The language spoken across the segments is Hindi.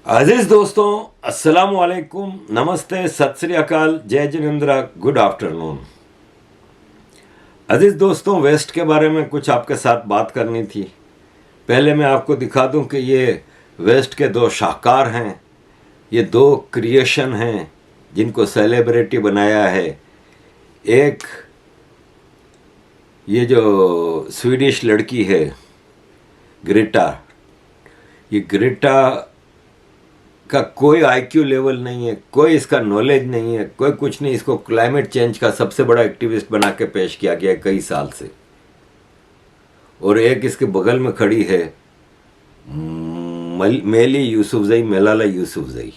अजीज दोस्तों, अस्सलाम वालेकुम, नमस्ते, सत श्री अकाल, जय जिनेंद्रा, गुड आफ्टरनून। अजीज दोस्तों, वेस्ट के बारे में कुछ आपके साथ बात करनी थी। पहले मैं आपको दिखा दूं कि ये वेस्ट के दो शाहकार हैं, ये दो क्रिएशन हैं जिनको सेलिब्रिटी बनाया है। एक ये जो स्वीडिश लड़की है ग्रेटा, ये ग्रेटा का कोई आईक्यू लेवल नहीं है, कोई इसका नॉलेज नहीं है, कोई कुछ नहीं। इसको क्लाइमेट चेंज का सबसे बड़ा एक्टिविस्ट बना के पेश किया गया है कई साल से। और एक इसके बगल में खड़ी है मेली यूसुफजई, मलाला यूसुफजई।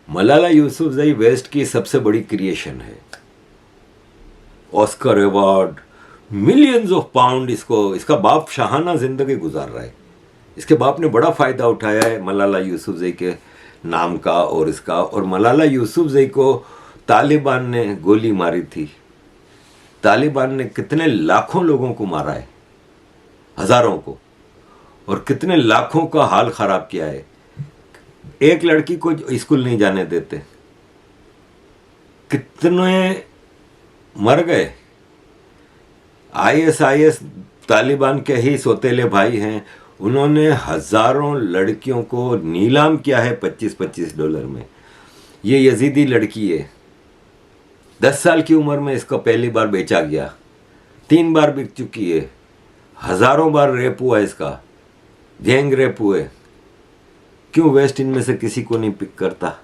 मलाला यूसुफजई वेस्ट की सबसे बड़ी क्रिएशन है। Oscar award, millions of pound. इसका बाप शाहाना जिंदगी गुजार रहा है। इसके बाप ने बड़ा फायदा उठाया है मलाला यूसुफजई के नाम का और इसका। और मलाला यूसुफजई को तालिबान ने गोली मारी थी। तालिबान ने कितने लाखों लोगों को मारा है, हजारों को, और कितने लाखों का हाल खराब किया है। एक लड़की को स्कूल नहीं जाने देते, कितने मर गए। आईएसआईएस तालिबान के ही सौतेले भाई हैं। उन्होंने हजारों लड़कियों को नीलाम किया है $25-25 में। ये यजीदी लड़की है, 10 साल की उम्र में इसको पहली बार बेचा गया, 3 बार बिक चुकी है, हजारों बार रेप हुआ इसका, गैंग रेप हुए। क्यों वेस्ट इनमें से किसी को नहीं पिक करता?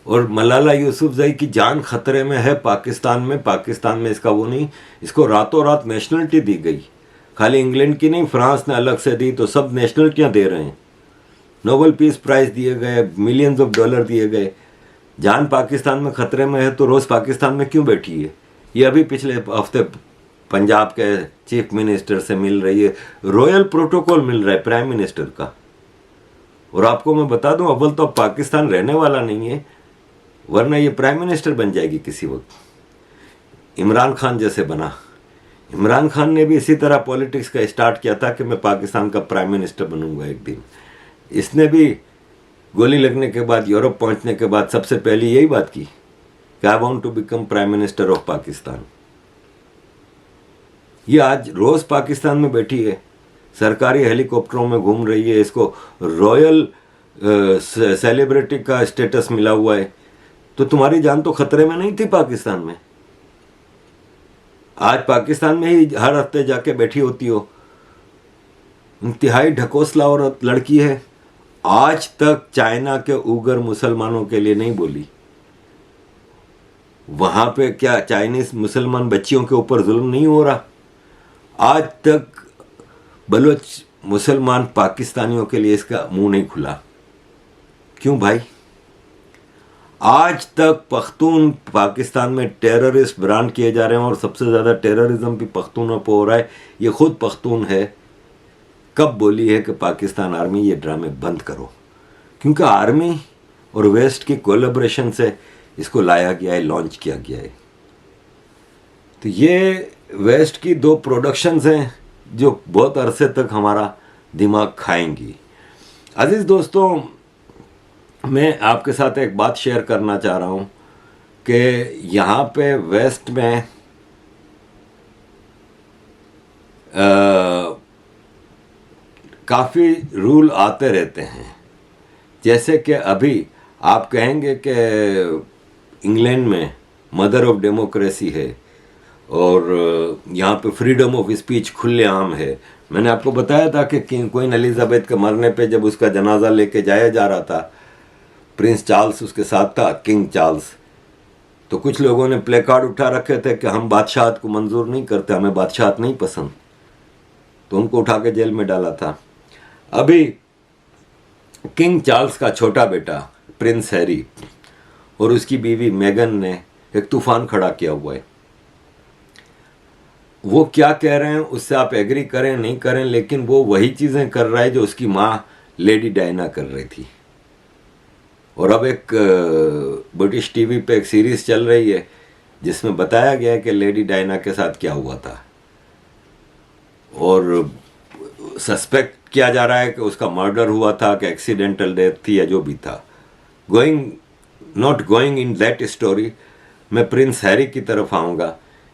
और मलाला यूसुफजई की जान खतरे में है पाकिस्तान में इसका वो नहीं, इसको रातों रात नेशनलिटी दी गई। खाली इंग्लैंड की नहीं, फ्रांस ने अलग से दी, तो सब नेशनलिटियां दे रहे हैं। नोबेल पीस प्राइज दिए गए, मिलियंस ऑफ डॉलर दिए गए। जान पाकिस्तान में खतरे में है तो रोज पाकिस्तान में क्यों बैठी है? ये अभी पिछले हफ्ते पंजाब के चीफ मिनिस्टर से मिल रही है, रॉयल प्रोटोकॉल मिल रहा है प्राइम मिनिस्टर का। और आपको मैं बता दूं, अव्वल तो अब पाकिस्तान रहने वाला नहीं है, वरना ये प्राइम मिनिस्टर बन जाएगी किसी वक्त। इमरान खान जैसे बना। इमरान खान ने भी इसी तरह पॉलिटिक्स का स्टार्ट किया था कि मैं पाकिस्तान का प्राइम मिनिस्टर बनूंगा एक दिन। इसने भी गोली लगने के बाद, यूरोप पहुंचने के बाद सबसे पहले यही बात की कि I want to become prime minister of Pakistan. ये आज रोज पाकिस्तान में बैठी है, सरकारी हेलीकॉप्टरों में घूम रही है। इसको रॉयल सेलिब्रिटी का स्टेटस मिला हुआ है। तो तुम्हारी जान तो खतरे में नहीं थी पाकिस्तान में? आज पाकिस्तान में ही हर हफ्ते जाके बैठी होती हो। इंतहाई ढकोसला और लड़की है। आज तक चाइना के उगर मुसलमानों के लिए नहीं बोली। वहां पे क्या चाइनीज मुसलमान बच्चियों के ऊपर जुल्म नहीं हो रहा? आज तक बलोच मुसलमान पाकिस्तानियों के लिए इसका मुंह नहीं खुला। क्यों भाई? आज तक पख्तून पाकिस्तान में टेररिस्ट ब्रांड किए जा रहे हैं और सबसे ज़्यादा टेररिज्म भी पख्तूनों पर हो रहा है। ये खुद पख्तून है। कब बोली है कि पाकिस्तान आर्मी ये ड्रामे बंद करो? क्योंकि आर्मी और वेस्ट की कोलैबोरेशन से इसको लाया गया है, लॉन्च किया गया है। तो ये वेस्ट की दो प्रोडक्शंस हैं जो बहुत अरसे तक हमारा दिमाग खाएंगी। अजीज दोस्तों, मैं आपके साथ एक बात शेयर करना चाह रहा हूँ कि यहाँ पे वेस्ट में काफ़ी रूल आते रहते हैं। जैसे कि अभी आप कहेंगे कि इंग्लैंड में मदर ऑफ डेमोक्रेसी है और यहाँ पे फ्रीडम ऑफ स्पीच खुलेआम है। मैंने आपको बताया था कि क्वीन एलिजाबेथ के मरने पे जब उसका जनाजा लेके जाया जा रहा था, प्रिंस चार्ल्स उसके साथ था, किंग चार्ल्स, तो कुछ लोगों ने प्ले कार्ड उठा रखे थे कि हम बादशाहत को मंजूर नहीं करते, हमें बादशाहत नहीं पसंद, तो उनको उठा के जेल में डाला था। अभी किंग चार्ल्स का छोटा बेटा प्रिंस हैरी और उसकी बीवी मेगन ने एक तूफान खड़ा किया हुआ है। वो क्या कह रहे हैं उससे आप एग्री करें नहीं करें, लेकिन वो वही चीज़ें कर रहा है जो उसकी माँ लेडी डायना कर रही थी। और अब एक ब्रिटिश टीवी पे एक सीरीज चल रही है जिसमें बताया गया है कि लेडी डायना के साथ क्या हुआ था। और सस्पेक्ट किया जा रहा है कि उसका मर्डर हुआ था कि एक्सीडेंटल डेथ थी या जो भी था। Not going in that story, मैं प्रिंस हैरी की तरफ आऊँगा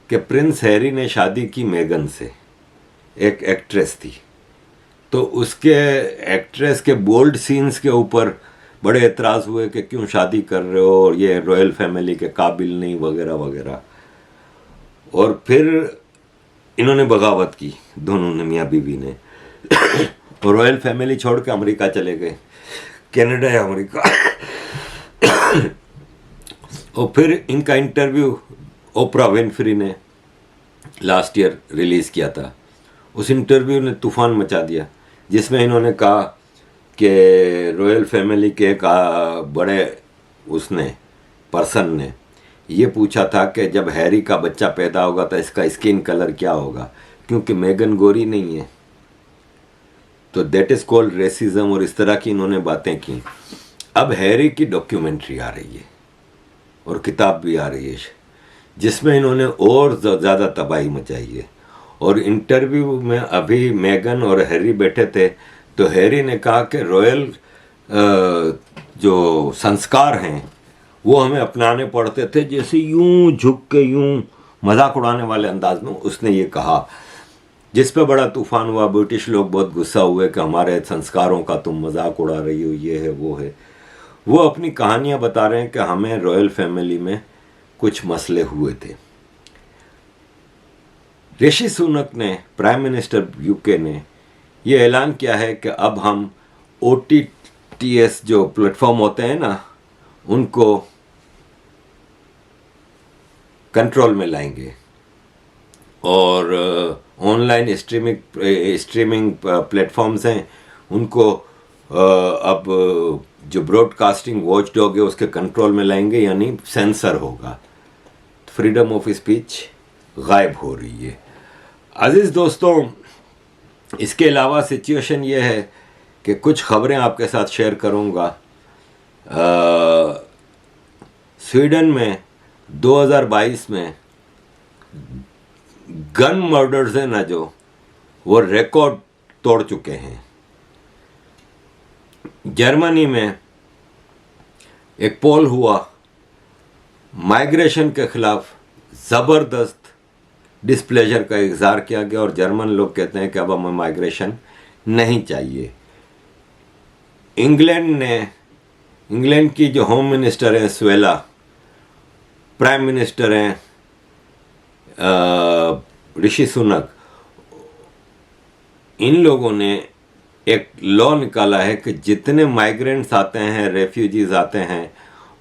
कि प्रिंस हैरी ने शादी की मेगन से, एक एक्ट्रेस थी, तो उसके एक्ट्रेस के बोल्ड सीन्स के ऊपर बड़े एतराज़ हुए कि क्यों शादी कर रहे हो और ये रॉयल फैमिली के काबिल नहीं वगैरह वगैरह। और फिर इन्होंने बगावत की, दोनों ने, मियाँ बीवी ने, और रॉयल फैमिली छोड़ के अमेरिका चले गए, कनाडा या अमेरिका। और फिर इनका इंटरव्यू ओपरा विनफ्री ने लास्ट ईयर रिलीज़ किया था। उस इंटरव्यू ने तूफान मचा दिया, जिसमें इन्होंने कहा कि रॉयल फैमिली के एक बड़े पर्सन ने ये पूछा था कि जब हैरी का बच्चा पैदा होगा तो इसका स्किन कलर क्या होगा, क्योंकि मेगन गोरी नहीं है, तो दैट इज़ कॉल्ड रेसिज्म, और इस तरह की इन्होंने बातें की। अब हैरी की डॉक्यूमेंट्री आ रही है और किताब भी आ रही है, जिसमें इन्होंने और ज़्यादा तबाही मचाई है। और इंटरव्यू में अभी मेगन और हैरी बैठे थे, तो हैरी ने कहा कि रॉयल जो संस्कार हैं वो हमें अपनाने पड़ते थे, जैसे यूं झुक के यूं मजाक उड़ाने वाले अंदाज में उसने ये कहा, जिस पे बड़ा तूफान हुआ। ब्रिटिश लोग बहुत गुस्सा हुए कि हमारे संस्कारों का तुम मजाक उड़ा रही हो, ये है वो है। वो अपनी कहानियाँ बता रहे हैं कि हमें रॉयल फैमिली में कुछ मसले हुए थे। ऋषि सुनक ने, प्राइम मिनिस्टर यूके ने, ये ऐलान किया है कि अब हम OTTs जो प्लेटफॉर्म होते हैं ना, उनको कंट्रोल में लाएंगे, और ऑनलाइन स्ट्रीमिंग प्लेटफॉर्म्स हैं उनको अब जो ब्रॉडकास्टिंग वॉच डॉग है उसके कंट्रोल में लाएंगे, यानी सेंसर होगा। फ्रीडम ऑफ स्पीच गायब हो रही है। अजीज़ दोस्तों, इसके अलावा सिचुएशन ये है कि कुछ खबरें आपके साथ शेयर करूंगा। स्वीडन में 2022 में गन मर्डर्स है ना, जो वो रिकॉर्ड तोड़ चुके हैं। जर्मनी में एक पोल हुआ, माइग्रेशन के खिलाफ ज़बरदस्त डिस्प्लेजर का इज़हार किया गया, और जर्मन लोग कहते हैं कि अब हमें माइग्रेशन नहीं चाहिए। इंग्लैंड की जो होम मिनिस्टर हैं स्वेला, प्राइम मिनिस्टर हैं ऋषि सुनक, इन लोगों ने एक लॉ निकाला है कि जितने माइग्रेंट्स आते हैं, रेफ्यूजीज आते हैं,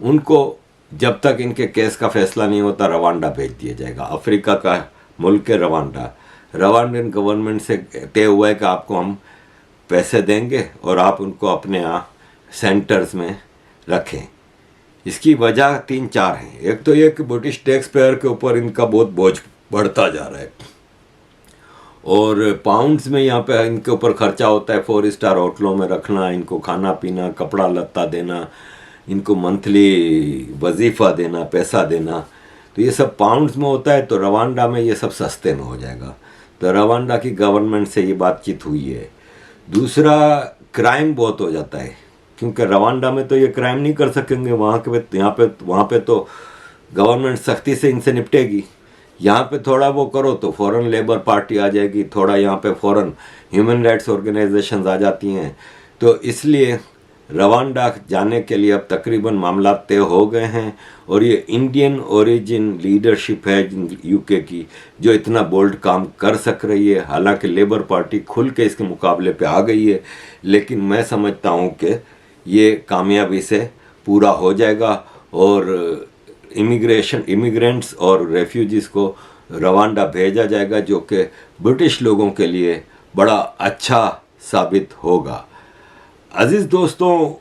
उनको जब तक इनके केस का फैसला नहीं होता रवांडा भेज दिया जाएगा। अफ्रीका का मुल्क है रवांडा। रवांडन गवर्नमेंट से तय हुआ है कि आपको हम पैसे देंगे और आप उनको अपने यहाँ सेंटर्स में रखें। इसकी वजह 3-4 हैं। एक तो ये कि ब्रिटिश टैक्स पेयर के ऊपर इनका बहुत बोझ बढ़ता जा रहा है, और पाउंड्स में यहाँ पे इनके ऊपर खर्चा होता है 4 स्टार होटलों में रखना, इनको खाना पीना, कपड़ा लत्ता देना, इनको मंथली वजीफ़ा देना, पैसा देना, तो ये सब पाउंड्स में होता है। तो रवांडा में ये सब सस्ते में हो जाएगा। तो रवांडा की गवर्नमेंट से ये बातचीत हुई है। दूसरा, क्राइम बहुत हो जाता है, क्योंकि रवांडा में तो ये क्राइम नहीं कर सकेंगे, वहाँ पे तो गवर्नमेंट सख्ती से इनसे निपटेगी। यहाँ पे थोड़ा वो करो तो फॉरेन लेबर पार्टी आ जाएगी, थोड़ा यहाँ पे फॉरेन ह्यूमन राइट्स ऑर्गेनाइजेशंस आ जाती हैं। तो इसलिए रवांडा जाने के लिए अब तकरीबन मामला तय हो गए हैं, और ये इंडियन ओरिजिन लीडरशिप है यूके की, जो इतना बोल्ड काम कर सक रही है। हालांकि लेबर पार्टी खुल के इसके मुकाबले पे आ गई है, लेकिन मैं समझता हूँ कि ये कामयाबी से पूरा हो जाएगा, और इमिग्रेंट्स और रेफ्यूजीज़ को रवांडा भेजा जाएगा, जो कि ब्रिटिश लोगों के लिए बड़ा अच्छा साबित होगा। अजीज़ दोस्तों,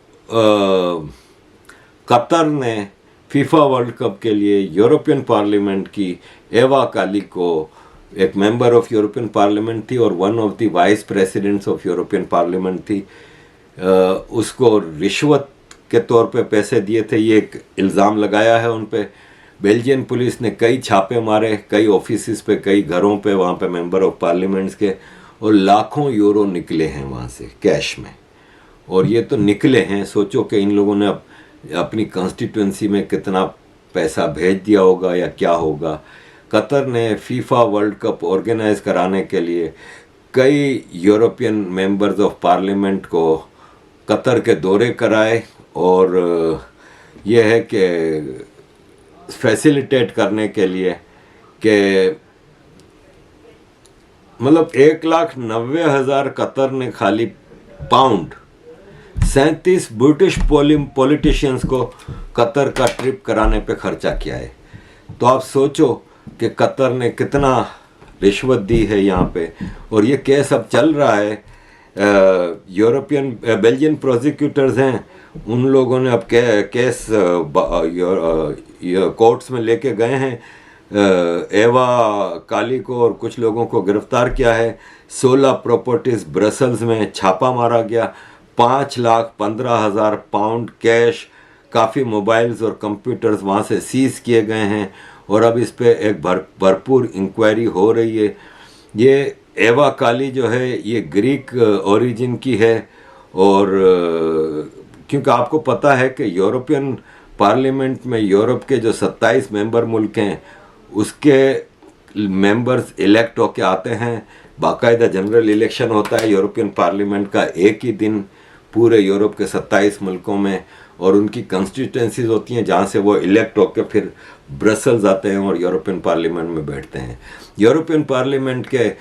कतर ने फीफा वर्ल्ड कप के लिए यूरोपियन पार्लियामेंट की एवा काली को, एक मेंबर ऑफ यूरोपियन पार्लियामेंट थी और one of the vice presidents of European parliament थी, उसको रिश्वत के तौर पे पैसे दिए थे, ये एक इल्ज़ाम लगाया है उन पे। बेल्जियन पुलिस ने कई छापे मारे, कई ऑफिस पे, कई घरों पे, वहाँ पे मेंबर ऑफ पार्लियामेंट्स के, और लाखों यूरो निकले हैं वहाँ से कैश में। और ये तो निकले हैं, सोचो कि इन लोगों ने अपनी कॉन्स्टिट्यूंसी में कितना पैसा भेज दिया होगा या क्या होगा। कतर ने फीफा वर्ल्ड कप ऑर्गेनाइज कराने के लिए कई यूरोपियन मेंबर्स ऑफ पार्लियामेंट को कतर के दौरे कराए, और ये है कि फैसिलिटेट करने के लिए कि मतलब 1,90,000 कतर ने खाली पाउंड 37 ब्रिटिश पॉलिटिशियंस को कतर का ट्रिप कराने पे खर्चा किया है। तो आप सोचो कि कतर ने कितना रिश्वत दी है यहाँ पे। और ये केस अब चल रहा है, यूरोपियन बेल्जियन प्रोसिक्यूटर्स हैं, उन लोगों ने अब केस कोर्ट्स में लेके गए हैं। एवा काली को और कुछ लोगों को गिरफ्तार किया है। 16 प्रॉपर्टीज ब्रसल्स में छापा मारा गया। 5,15,000 पाउंड कैश, काफ़ी मोबाइल्स और कंप्यूटर्स वहाँ से सीज किए गए हैं। और अब इस पे एक भरपूर इंक्वायरी हो रही है। ये एवा काली जो है ये ग्रीक ओरिजिन की है, और क्योंकि आपको पता है कि यूरोपियन पार्लियामेंट में यूरोप के जो 27 मेंबर मुल्क हैं उसके मेंबर्स इलेक्ट होके आते हैं। बाकायदा जनरल इलेक्शन होता है यूरोपियन पार्लियामेंट का एक ही दिन पूरे यूरोप के 27 मुल्कों में, और उनकी कॉन्स्टिट्यूंसीज होती हैं जहाँ से वो इलेक्ट होकर फिर ब्रसल्स आते हैं और यूरोपियन पार्लियामेंट में बैठते हैं। यूरोपियन पार्लियामेंट के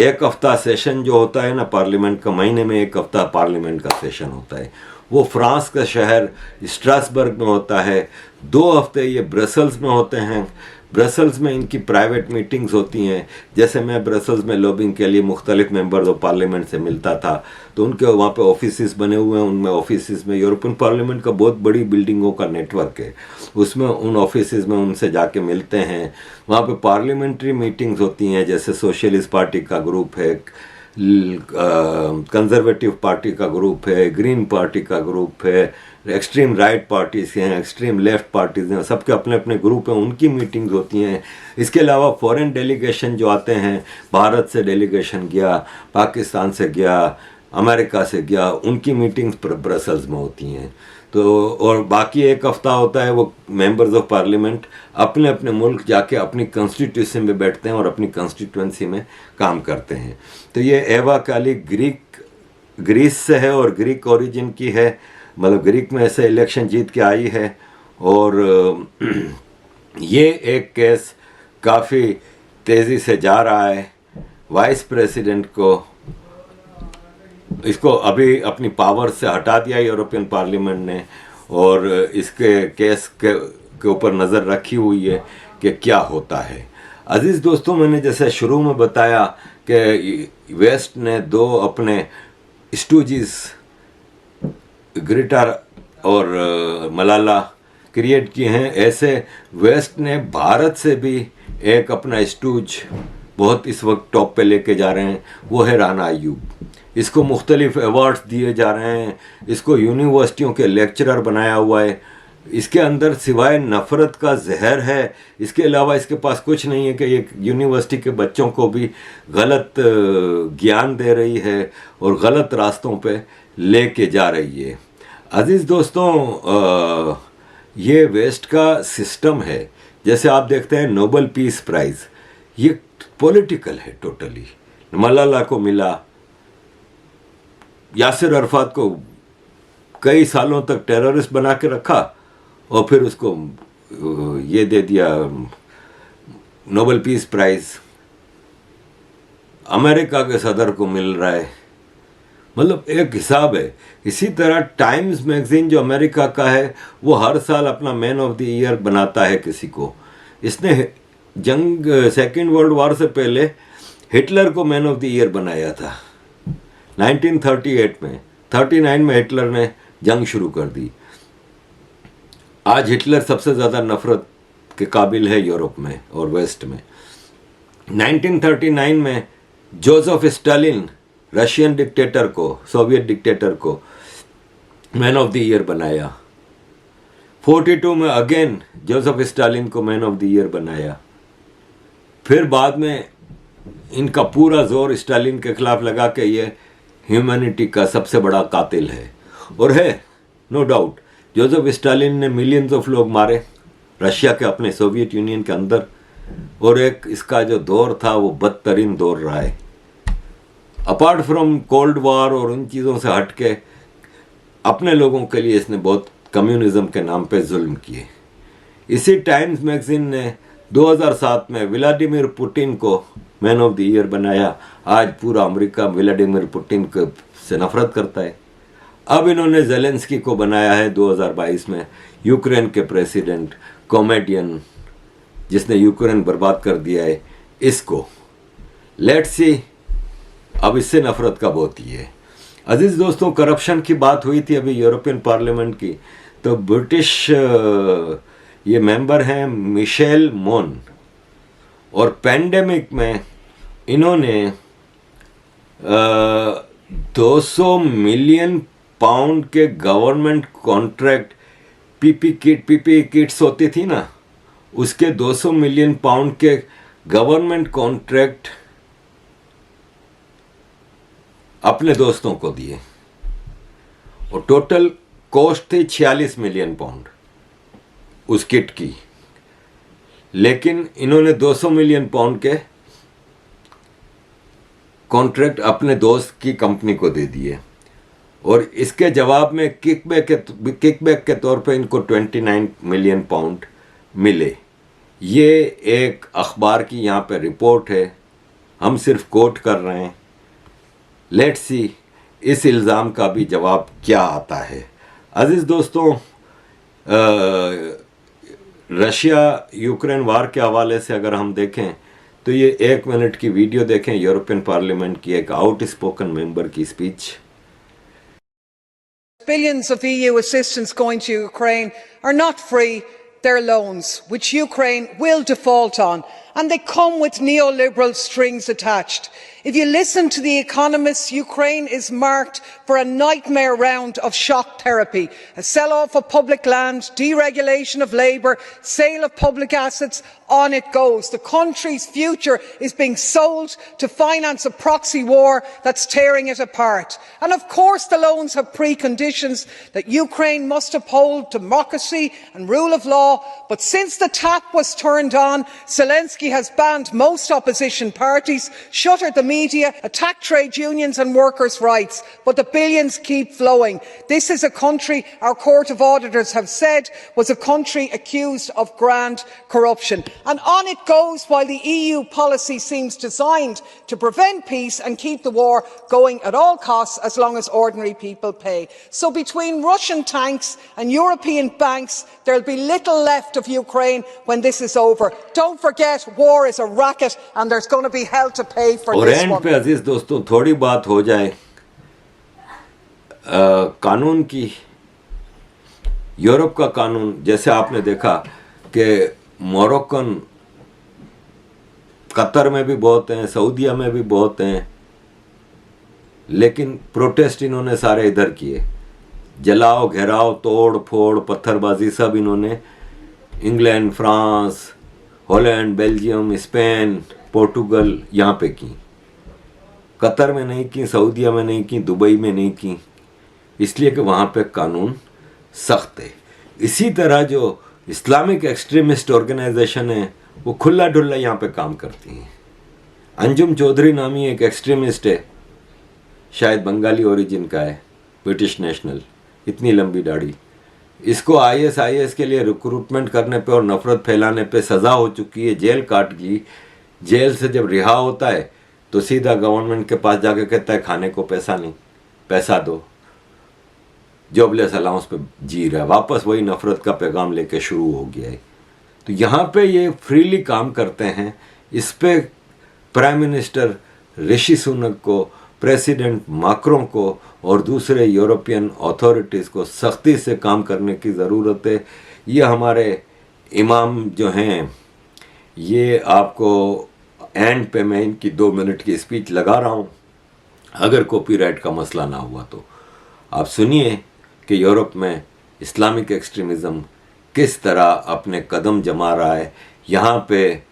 एक हफ्ता सेशन जो होता है ना पार्लियामेंट का, महीने में एक हफ्ता पार्लियामेंट का सेशन होता है, वो फ्रांस का शहर स्ट्रासबर्ग में होता है। 2 हफ्ते ये ब्रसल्स में होते हैं। ब्रसल्स में इनकी प्राइवेट मीटिंग्स होती हैं। जैसे मैं ब्रसल्स में लॉबिंग के लिए मुख्तलिफ मेंबर्स ऑफ पार्लियामेंट से मिलता था, तो उनके वहाँ पे ऑफिसेस बने हुए हैं। उनमें ऑफिसेस में यूरोपियन पार्लियामेंट का बहुत बड़ी बिल्डिंगों का नेटवर्क है, उसमें उन ऑफिसेस में उनसे जाके मिलते हैं। वहाँ पे पार्लियामेंट्री मीटिंग्स होती हैं, जैसे सोशलिस्ट पार्टी का ग्रुप है, कंजर्वेटिव पार्टी का ग्रुप है, ग्रीन पार्टी का ग्रुप है, एक्सट्रीम राइट पार्टीज हैं, एक्सट्रीम लेफ्ट पार्टीज हैं, सबके अपने अपने ग्रुप हैं, उनकी मीटिंग्स होती हैं। इसके अलावा फॉरेन डेलीगेशन जो आते हैं, भारत से डेलीगेशन गया, पाकिस्तान से गया, अमेरिका से गया, उनकी मीटिंग्स ब्रसल्स में होती हैं। तो और बाकी एक हफ्ता होता है वो मेंबर्स ऑफ पार्लियामेंट अपने अपने मुल्क जाके अपनी कॉन्स्टिट्यूंसी में बैठते हैं और अपनी कॉन्स्टिट्यूंसी में काम करते हैं। तो ये एवा काली ग्रीस से है और ग्रीक ओरिजिन की है, मतलब ग्रीक में ऐसे इलेक्शन जीत के आई है। और ये एक केस काफ़ी तेज़ी से जा रहा है। वाइस प्रेसिडेंट को इसको अभी अपनी पावर से हटा दिया यूरोपियन पार्लियामेंट ने, और इसके केस के ऊपर नज़र रखी हुई है कि क्या होता है। अजीज़ दोस्तों, मैंने जैसे शुरू में बताया कि वेस्ट ने 2 अपने स्टूजिस ग्रेटा और मलाला क्रिएट किए हैं। ऐसे वेस्ट ने भारत से भी एक अपना स्टूज बहुत इस वक्त टॉप पे लेके जा रहे हैं, वो है राणा अय्यूब। इसको मुख्तलिफ अवार्ड्स दिए जा रहे हैं, इसको यूनिवर्सिटियों के लेक्चरर बनाया हुआ है। इसके अंदर सिवाय नफ़रत का जहर है, इसके अलावा इसके पास कुछ नहीं है कि ये यूनिवर्सिटी के बच्चों को भी गलत ज्ञान दे रही है और गलत रास्तों पे लेके जा रही है। अजीज़ दोस्तों, ये वेस्ट का सिस्टम है। जैसे आप देखते हैं नोबेल पीस प्राइज़, ये पॉलिटिकल है टोटली। मलाला को मिला, यासिर अरफात को कई सालों तक टेररिस्ट बना के रखा और फिर उसको ये दे दिया नोबेल पीस प्राइज़। अमेरिका के सदर को मिल रहा है, मतलब एक हिसाब है। इसी तरह टाइम्स मैगजीन जो अमेरिका का है वो हर साल अपना मैन ऑफ द ईयर बनाता है किसी को। इसने सेकेंड वर्ल्ड वॉर से पहले हिटलर को मैन ऑफ द ईयर बनाया था 1938 में। 39 में हिटलर ने जंग शुरू कर दी। आज हिटलर सबसे ज़्यादा नफरत के काबिल है यूरोप में और वेस्ट में। 1939 में जोसेफ स्टालिन रशियन डिक्टेटर को, सोवियत डिक्टेटर को मैन ऑफ द ईयर बनाया। 42 में अगेन जोसेफ स्टालिन को मैन ऑफ द ईयर बनाया। फिर बाद में इनका पूरा जोर स्टालिन के खिलाफ लगा के ये ह्यूमैनिटी का सबसे बड़ा कातिल है। और है नो डाउट, जोसेफ स्टालिन ने मिलियंस ऑफ लोग मारे रशिया के, अपने सोवियत यूनियन के अंदर, और एक इसका जो दौर था वो बदतरीन दौर रहा है। अपार्ट फ्रॉम कोल्ड वॉर और उन चीज़ों से हट के अपने लोगों के लिए इसने बहुत कम्युनिज्म के नाम पे जुल्म किए। इसी टाइम्स मैगजीन ने 2007 में व्लादिमीर पुतिन को मैन ऑफ द ईयर बनाया। आज पूरा अमेरिका व्लादिमीर पुतिन से नफरत करता है। अब इन्होंने जेलेंस्की को बनाया है 2022 में यूक्रेन के प्रेसिडेंट, कॉमेडियन जिसने यूक्रेन बर्बाद कर दिया है, इसको लेट्स सी अब इससे नफरत कब होती है। अजीज दोस्तों, करप्शन की बात हुई थी अभी यूरोपियन पार्लियामेंट की, तो ब्रिटिश ये मेंबर हैं मिशेल मोन, और पैंडेमिक में इन्होंने 200 मिलियन पाउंड के गवर्नमेंट कॉन्ट्रैक्ट, पीपी किट्स होती थी ना, उसके 200 मिलियन पाउंड के गवर्नमेंट कॉन्ट्रैक्ट अपने दोस्तों को दिए, और टोटल कॉस्ट थी 46 मिलियन पाउंड उस किट की। लेकिन इन्होंने 200 मिलियन पाउंड के कॉन्ट्रैक्ट अपने दोस्त की कंपनी को दे दिए, और इसके जवाब में किकबैक के तौर पे इनको 29 मिलियन पाउंड मिले। ये एक अखबार की यहाँ पे रिपोर्ट है, हम सिर्फ कोट कर रहे हैं। लेट्स सी इस इल्ज़ाम का भी जवाब क्या आता है। अजीज़ दोस्तों, रशिया यूक्रेन वार के हवाले से अगर हम देखें तो ये 1 मिनट की वीडियो देखें, यूरोपियन पार्लियामेंट की एक आउटस्पोकन मेंबर की speech. Billions of EU assistance going to Ukraine are not free. They're loans, which Ukraine will default on, and they come with neoliberal strings attached. If you listen to the economists, Ukraine is marked for a nightmare round of shock therapy, a sell-off of public land, deregulation of labour, sale of public assets, on it goes. The country's future is being sold to finance a proxy war that's tearing it apart. And of course the loans have preconditions that Ukraine must uphold democracy and rule of law, but since the tap was turned on, Zelensky has banned most opposition parties, shuttered the media, attacked trade unions and workers' rights, but the billions keep flowing. This is a country our Court of Auditors have said was a country accused of grand corruption. And on it goes while the EU policy seems designed to prevent peace and keep the war going at all costs as long as ordinary people pay. So between Russian tanks and European banks, there will be little left of Ukraine when this is over. Don't forget, war is a racket and there's going to be hell to pay for और this एंड one. पे अजीज दोस्तों थोड़ी बात हो जाए कानून की। यूरोप का कानून, जैसे आपने देखा कि मोरक्कन कतर में भी बहुत हैं, सऊदीया में भी बहुत हैं, लेकिन प्रोटेस्ट इन्होंने सारे इधर किए। जलाओ, घेराव, तोड़ फोड़, पत्थरबाजी सब इन्होंने England, France, Holland, Belgium, Spain, Portugal यहाँ पे की। कतर में नहीं की, सऊदीया में नहीं की, दुबई में नहीं की, इसलिए कि वहाँ पे कानून सख्त है। इसी तरह जो इस्लामिक एक्सट्रीमिस्ट ऑर्गेनाइजेशन है वो खुला ढुल्ला यहाँ पे काम करती हैं। अंजुम चौधरी नामी एक एक्सट्रीमिस्ट है, शायद बंगाली ओरिजिन का है, ब्रिटिश नेशनल, इतनी लंबी दाढ़ी। इसको आईएस के लिए रिक्रूटमेंट करने पे और नफरत फैलाने पे सज़ा हो चुकी है, जेल काट गई। जेल से जब रिहा होता है तो सीधा गवर्नमेंट के पास जाके कहता है खाने को पैसा नहीं, पैसा दो, जॉबलेस अलाउंस पे जी रहा है, वापस वही नफरत का पैगाम लेके शुरू हो गया है। तो यहाँ पे ये फ्रीली काम करते हैं। इस पे प्राइम मिनिस्टर ऋषि सुनक को, प्रेसिडेंट माक्रों को और दूसरे यूरोपियन अथॉरिटीज़ को सख्ती से काम करने की ज़रूरत है। ये हमारे इमाम जो हैं, ये आपको एंड पे मैं इनकी 2 मिनट की स्पीच लगा रहा हूँ, अगर कॉपीराइट का मसला ना हुआ तो आप सुनिए कि यूरोप में इस्लामिक एक्सट्रीमिज़म किस तरह अपने कदम जमा रहा है। यहाँ पे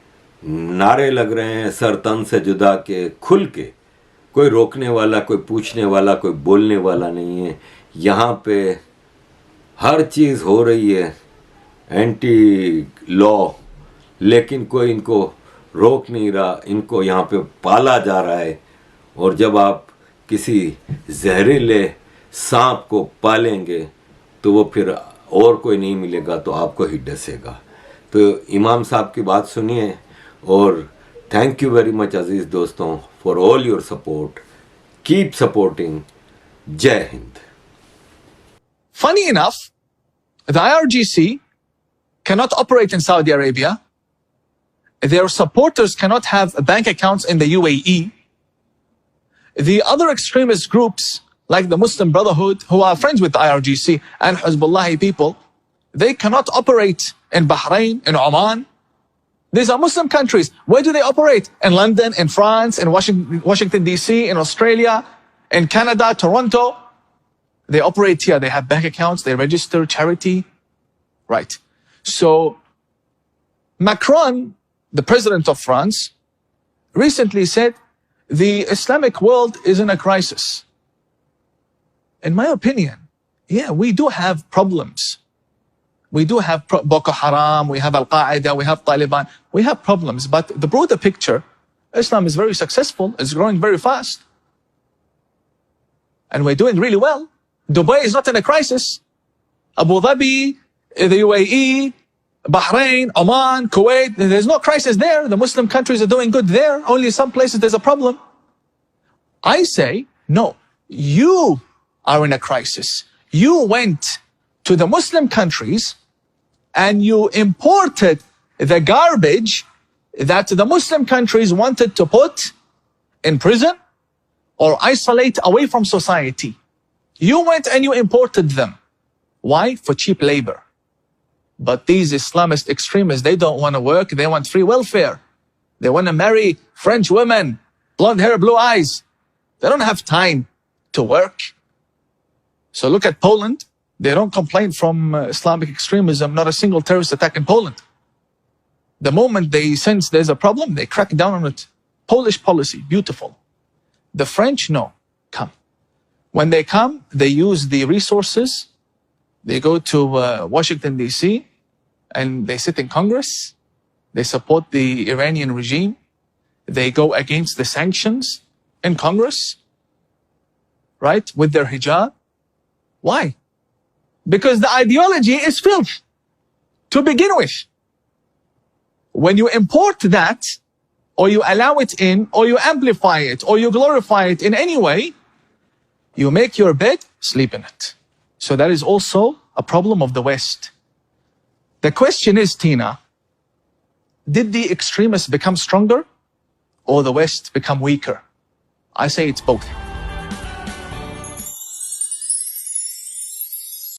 नारे लग रहे हैं सर तन से जुदा के, खुल के। कोई रोकने वाला, कोई पूछने वाला, कोई बोलने वाला नहीं है। यहाँ पे हर चीज़ हो रही है एंटी लॉ, लेकिन कोई इनको रोक नहीं रहा, इनको यहाँ पे पाला जा रहा है। और जब आप किसी जहरीले सांप को पालेंगे तो वो फिर और कोई नहीं मिलेगा, तो आपको ही डसेगा। तो इमाम साहब की बात सुनिए, और थैंक यू वेरी मच अजीज़ दोस्तों for all your support. Keep supporting. जय Hind. Funny enough, the IRGC cannot operate in Saudi Arabia. Their supporters cannot have bank accounts in the UAE. The other extremist groups, like the Muslim Brotherhood, who are friends with the IRGC and Hezbollah people, they cannot operate in Bahrain, in Oman. These are Muslim countries. Where do they operate? In London, in France, in Washington, D.C., in Australia, in Canada, Toronto. They operate here. They have bank accounts. They register charity. Right. So Macron, the president of France, recently said the Islamic world is in a crisis. In my opinion, yeah, we do have problems. We do have Boko Haram, we have Al-Qaeda, we have Taliban. We have problems, but the broader picture, Islam is very successful. It's growing very fast. And we're doing really well. Dubai is not in a crisis. Abu Dhabi, the UAE, Bahrain, Oman, Kuwait, there's no crisis there. The Muslim countries are doing good there. Only some places there's a problem. I say, no, you are in a crisis. You went to the Muslim countries and you imported the garbage that the Muslim countries wanted to put in prison or isolate away from society. You went and you imported them. Why? For cheap labor. But these Islamist extremists, they don't want to work. They want free welfare. They want to marry French women, blonde hair, blue eyes. They don't have time to work. So look at Poland. They don't complain from Islamic extremism, not a single terrorist attack in Poland. The moment they sense there's a problem, they crack down on it. Polish policy, beautiful. The French, no, come. When they come, they use the resources. They go to Washington, D.C., and they sit in Congress. They support the Iranian regime. They go against the sanctions in Congress, right, with their hijab. Why? Because the ideology is filth to begin with. When you import that, or you allow it in, or you amplify it, or you glorify it in any way, you make your bed, sleep in it. So that is also a problem of the West. The question is, Tina, did the extremists become stronger or the West become weaker? I say it's both.